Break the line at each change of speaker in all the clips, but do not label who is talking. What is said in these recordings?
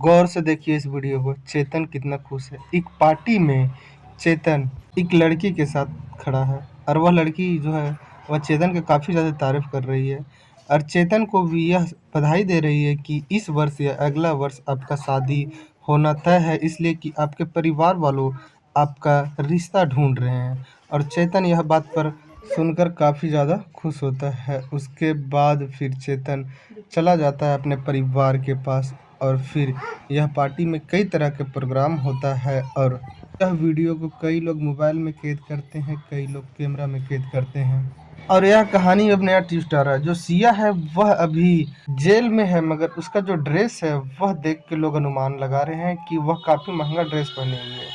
गौर से देखिए इस वीडियो को। चेतन कितना खुश है। एक पार्टी में चेतन एक लड़की के साथ खड़ा है और वह लड़की जो है वह चेतन की काफ़ी ज़्यादा तारीफ कर रही है और चेतन को भी यह बधाई दे रही है कि इस वर्ष या अगला वर्ष आपका शादी होना तय है, इसलिए कि आपके परिवार वालों आपका रिश्ता ढूंढ रहे हैं। और चेतन यह बात पर सुनकर काफ़ी ज़्यादा खुश होता है। उसके बाद फिर चेतन चला जाता है अपने परिवार के पास और फिर यह पार्टी में कई तरह के प्रोग्राम होता है और यह वीडियो को कई लोग मोबाइल में कैद करते हैं, कई लोग कैमरा में कैद करते हैं। और यह कहानी अब नया ट्विस्ट आ रहा है। जो सिया है वह अभी जेल में है, मगर उसका जो ड्रेस है वह देख के लोग अनुमान लगा रहे हैं कि वह काफ़ी महंगा ड्रेस पहने हुए है।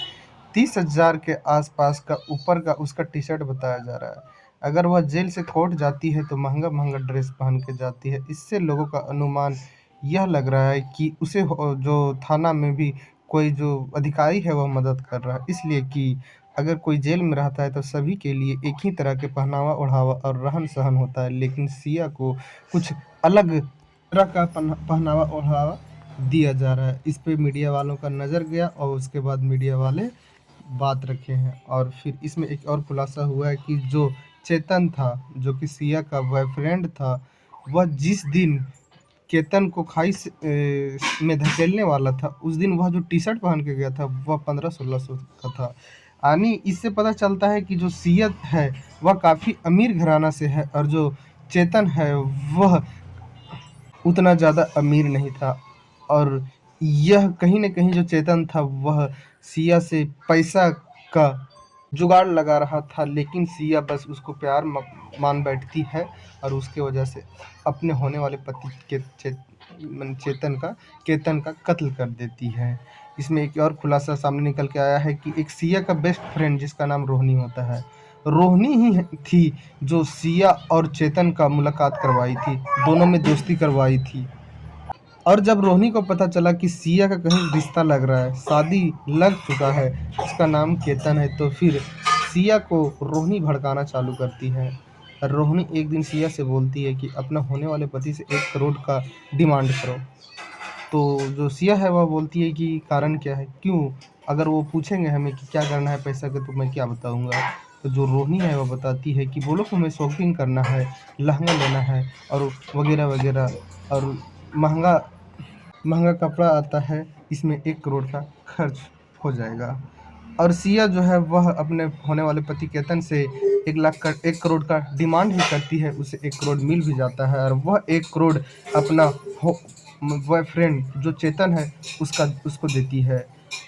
30,000 के आसपास का ऊपर का उसका टी शर्ट बताया जा रहा है। अगर वह जेल से कोर्ट जाती है तो महंगा महंगा ड्रेस पहन के जाती है। इससे लोगों का अनुमान यह लग रहा है कि उसे जो थाना में भी कोई जो अधिकारी है वह मदद कर रहा है, इसलिए कि अगर कोई जेल में रहता है तो सभी के लिए एक ही तरह के पहनावा ओढ़ावा और रहन सहन होता है, लेकिन सिया को कुछ अलग तरह का पहनावा ओढ़ावा दिया जा रहा है। इस पे मीडिया वालों का नज़र गया और उसके बाद मीडिया वाले बात रखे हैं। और फिर इसमें एक और खुलासा हुआ है कि जो चेतन था, जो कि सिया का बॉयफ्रेंड था, वह जिस दिन केतन को में धकेलने वाला था, उस दिन वह जो टी शर्ट पहन के गया था वह 1500-1600 का था। यानी इससे पता चलता है कि जो सिया है वह काफ़ी अमीर घराना से है और जो चेतन है वह उतना ज़्यादा अमीर नहीं था। और यह कहीं न कहीं जो चेतन था वह सिया से पैसा का जुगाड़ लगा रहा था, लेकिन सिया बस उसको प्यार मान बैठती है और उसके वजह से अपने होने वाले पति के केतन का कत्ल कर देती है। इसमें एक और खुलासा सामने निकल के आया है कि एक सिया का बेस्ट फ्रेंड जिसका नाम रोहिणी होता है, रोहिणी ही थी जो सिया और चेतन का मुलाकात करवाई थी, दोनों में दोस्ती करवाई थी। और जब रोहिणी को पता चला कि सिया का कहीं रिश्ता लग रहा है, शादी लग चुका है, उसका नाम केतन है, तो फिर सिया को रोहिणी भड़काना चालू करती है। रोहिणी एक दिन सिया से बोलती है कि अपना होने वाले पति से 1 करोड़ का डिमांड करो। तो जो सिया है वह बोलती है कि कारण क्या है, क्यों? अगर वो पूछेंगे हमें कि क्या करना है पैसा का, तो मैं क्या बताऊंगा। तो जो रोहिणी है वह बताती है कि बोलो हमें शॉपिंग करना है, लहंगा लेना है और वगैरह वगैरह, और महंगा महंगा कपड़ा आता है, इसमें 1 करोड़ का खर्च हो जाएगा। और सिया जो है वह अपने होने वाले पति केतन से 1 करोड़ का डिमांड ही करती है, उसे 1 करोड़ मिल भी जाता है और वह 1 करोड़ अपना बॉयफ्रेंड जो चेतन है उसको देती है।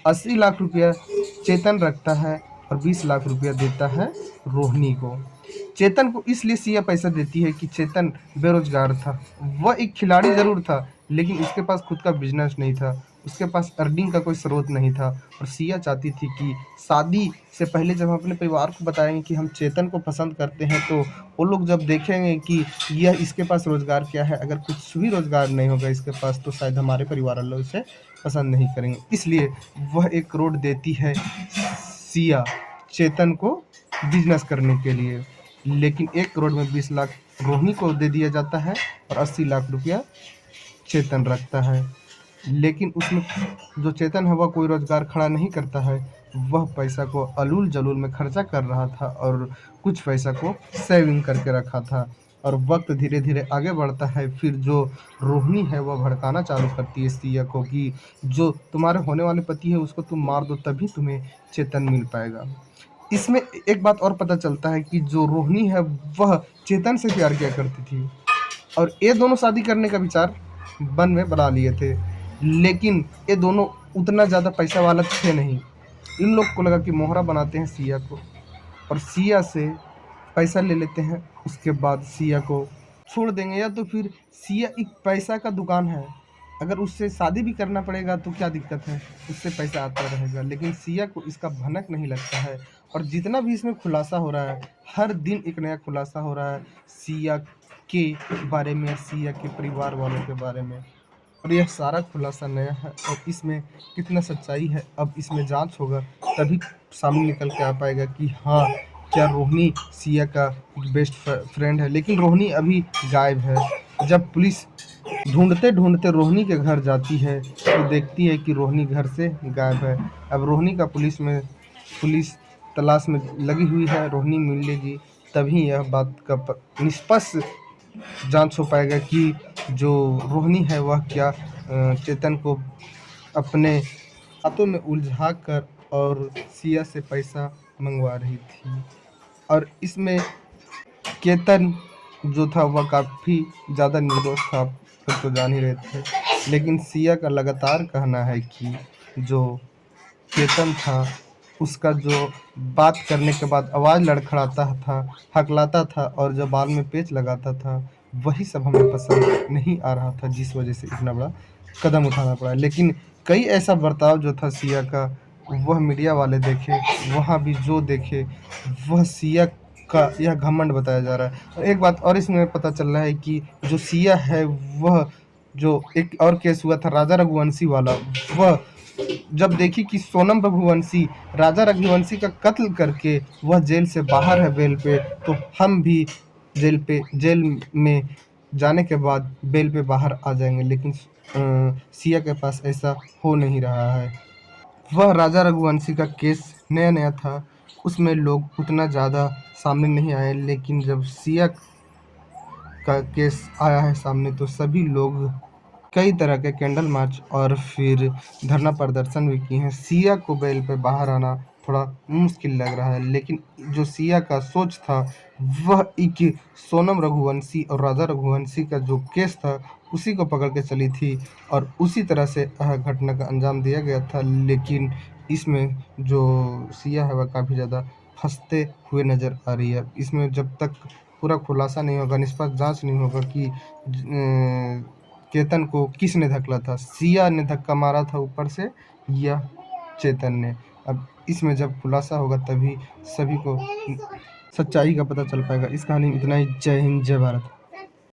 80 लाख रुपया चेतन रखता है और 20 लाख रुपया देता है रोहिणी को। चेतन को इसलिए सिया पैसा देती है कि चेतन बेरोजगार था। वह एक खिलाड़ी ज़रूर था, लेकिन उसके पास खुद का बिजनेस नहीं था, उसके पास अर्निंग का कोई स्रोत नहीं था। और सिया चाहती थी कि शादी से पहले जब हम अपने परिवार को बताएंगे कि हम चेतन को पसंद करते हैं, तो वो लोग जब देखेंगे कि यह इसके पास रोज़गार क्या है, अगर कुछ भी रोज़गार नहीं होगा इसके पास, तो शायद हमारे परिवार वाले इसे पसंद नहीं करेंगे। इसलिए वह 1 करोड़ देती है सिया चेतन को बिजनेस करने के लिए, लेकिन 1 करोड़ में 20 लाख रोहिणी को दे दिया जाता है और 80 लाख रुपया चेतन रखता है। लेकिन उसमें जो चेतन है वह कोई रोजगार खड़ा नहीं करता है, वह पैसा को अलूल जलूल में खर्चा कर रहा था और कुछ पैसा को सेविंग करके रखा था। और वक्त धीरे धीरे आगे बढ़ता है, फिर जो रोहिणी है वह भड़काना चालू करती है सिया को कि जो तुम्हारे होने वाले पति है उसको तुम मार दो, तभी तुम्हें चेतन मिल पाएगा। इसमें एक बात और पता चलता है कि जो रोहिणी है वह चेतन से प्यार किया करती थी और ये दोनों शादी करने का विचार मन में बना लिए थे, लेकिन ये दोनों उतना ज़्यादा पैसा वाला थे नहीं। इन लोग को लगा कि मोहरा बनाते हैं सिया को और सिया से पैसा ले लेते हैं, उसके बाद सिया को छोड़ देंगे, या तो फिर सिया एक पैसा का दुकान है, अगर उससे शादी भी करना पड़ेगा तो क्या दिक्कत है, उससे पैसा आता रहेगा। लेकिन सिया को इसका भनक नहीं लगता है और जितना भी इसमें खुलासा हो रहा है, हर दिन एक नया खुलासा हो रहा है सिया के बारे में, सिया के परिवार वालों के बारे में, और यह सारा खुलासा नया है और इसमें कितना सच्चाई है अब इसमें जांच होगा, तभी सामने निकल के आ पाएगा कि हाँ, क्या रोहिणी सिया का बेस्ट फ्रेंड है। लेकिन रोहिणी अभी गायब है। जब पुलिस ढूंढते ढूंढते रोहिणी के घर जाती है तो देखती है कि रोहिणी घर से गायब है। अब रोहिणी का पुलिस तलाश में लगी हुई है, रोहिणी मिलेगी तभी यह बात का निष्पक्ष जांच हो पाएगा कि जो रोहिणी है वह क्या चेतन को अपने हाथों में उलझा कर और सिया से पैसा मंगवा रही थी। और इसमें केतन जो था वह काफ़ी ज़्यादा निर्दोष था, फिर तो जान ही रहे थे। लेकिन सिया का लगातार कहना है कि जो केतन था उसका जो बात करने के बाद आवाज़ लड़खड़ाता था, हकलाता था और जो बाल में पेच लगाता था, वही सब हमें पसंद नहीं आ रहा था, जिस वजह से इतना बड़ा कदम उठाना पड़ा। लेकिन कई ऐसा बर्ताव जो था सिया का, वह मीडिया वाले देखे, वहाँ भी जो देखे, वह सिया का यह घमंड बताया जा रहा है। और एक बात और इसमें पता चल रहा है कि जो सिया है वह जो एक और केस हुआ था राजा रघुवंशी वाला, वह जब देखी कि सोनम रघुवंशी राजा रघुवंशी का कत्ल करके वह जेल से बाहर है बेल पे, तो हम भी जेल में जाने के बाद बेल पे बाहर आ जाएंगे। लेकिन सिया के पास ऐसा हो नहीं रहा है। वह राजा रघुवंशी का केस नया नया था, उसमें लोग उतना ज़्यादा सामने नहीं आए, लेकिन जब सिया का केस आया है सामने तो सभी लोग कई तरह के कैंडल मार्च और फिर धरना प्रदर्शन भी किए हैं। सिया को बेल पे बाहर आना थोड़ा मुश्किल लग रहा है, लेकिन जो सिया का सोच था वह एक सोनम रघुवंशी और राजा रघुवंशी का जो केस था उसी को पकड़ के चली थी और उसी तरह से घटना का अंजाम दिया गया था। लेकिन इसमें जो सिया है वह काफ़ी ज़्यादा फंसते हुए नज़र आ रही है। इसमें जब तक पूरा खुलासा नहीं होगा, निष्पक्ष जांच नहीं होगा कि चेतन को किसने धकला था, सिया ने धक्का मारा था ऊपर से या चेतन ने। अब इसमें जब खुलासा होगा तभी सभी को सच्चाई का पता चल पाएगा। इस कहानी में इतना ही। जय हिंद, जय भारत।